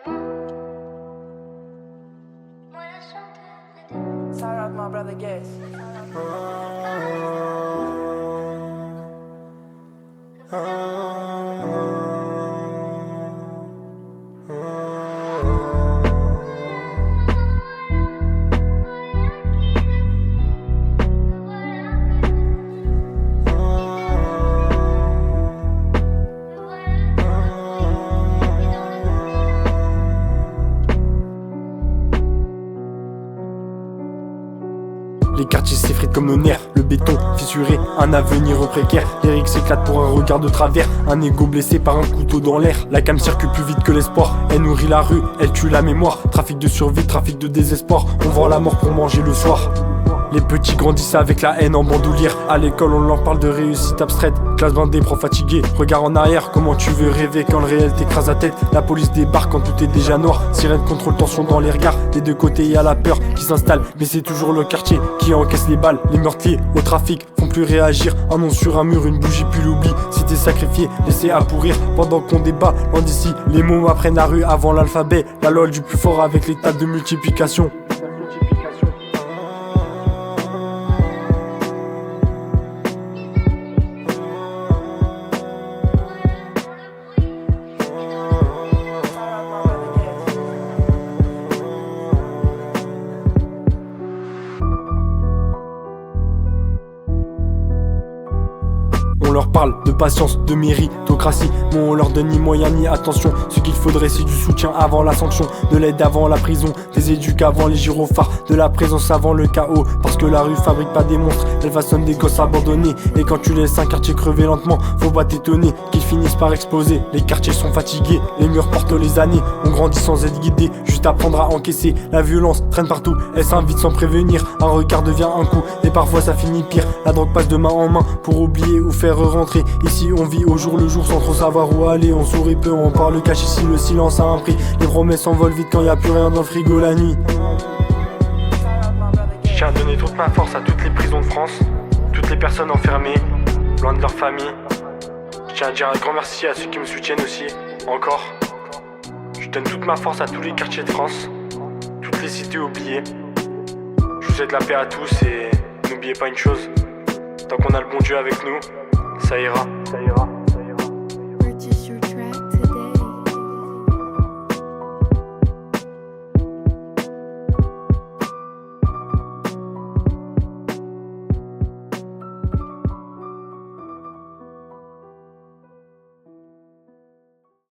Shout out my brother Gates. Les quartiers s'effritent comme nos nerfs, le béton fissuré, un avenir au précaire. L'Eric s'éclate pour un regard de travers, un ego blessé par un couteau dans l'air. La cam circule plus vite que l'espoir, elle nourrit la rue, elle tue la mémoire. Trafic de survie, trafic de désespoir, on vend la mort pour manger le soir. Les petits grandissent avec la haine en bandoulière. À l'école on leur parle de réussite abstraite. Classe blindée, prof fatigué, regard en arrière. Comment tu veux rêver quand le réel t'écrase la tête? La police débarque quand tout est déjà noir. Sirène contrôle, tension dans les regards. Des deux côtés y a la peur qui s'installe, mais c'est toujours le quartier qui encaisse les balles. Les meurtriers au trafic font plus réagir. Un nom sur un mur, une bougie puis l'oubli. Si t'es sacrifié, laissé à pourrir pendant qu'on débat. Loin d'ici, les mots apprennent la rue avant l'alphabet. La lol du plus fort avec les tables de multiplication. On leur parle de patience, de méritocratie, mais on leur donne ni moyens ni attention. Ce qu'il faudrait c'est du soutien avant la sanction, de l'aide avant la prison, des éduques avant les gyrophares, de la présence avant le chaos. Parce que la rue fabrique pas des monstres, elle façonne des gosses abandonnés. Et quand tu laisses un quartier crever lentement, faut pas t'étonner qu'ils finissent par exploser. Les quartiers sont fatigués, les murs portent les années. On grandit sans être guidé, juste apprendre à encaisser. La violence traîne partout, elle s'invite sans prévenir. Un regard devient un coup, et parfois ça finit pire. La drogue passe de main en main pour oublier ou faire rentrer. Ici on vit au jour le jour sans trop savoir où aller. On sourit peu, on parle cache, ici le silence a un prix. Les promesses s'envolent vite quand y a plus rien dans le frigo la nuit. Je tiens à donner toute ma force à toutes les prisons de France, toutes les personnes enfermées, loin de leur famille. Je tiens à dire un grand merci à ceux qui me soutiennent aussi, encore. Je donne toute ma force à tous les quartiers de France, toutes les cités oubliées. Je vous souhaite la paix à tous et n'oubliez pas une chose, tant qu'on a le bon Dieu avec nous, ça ira.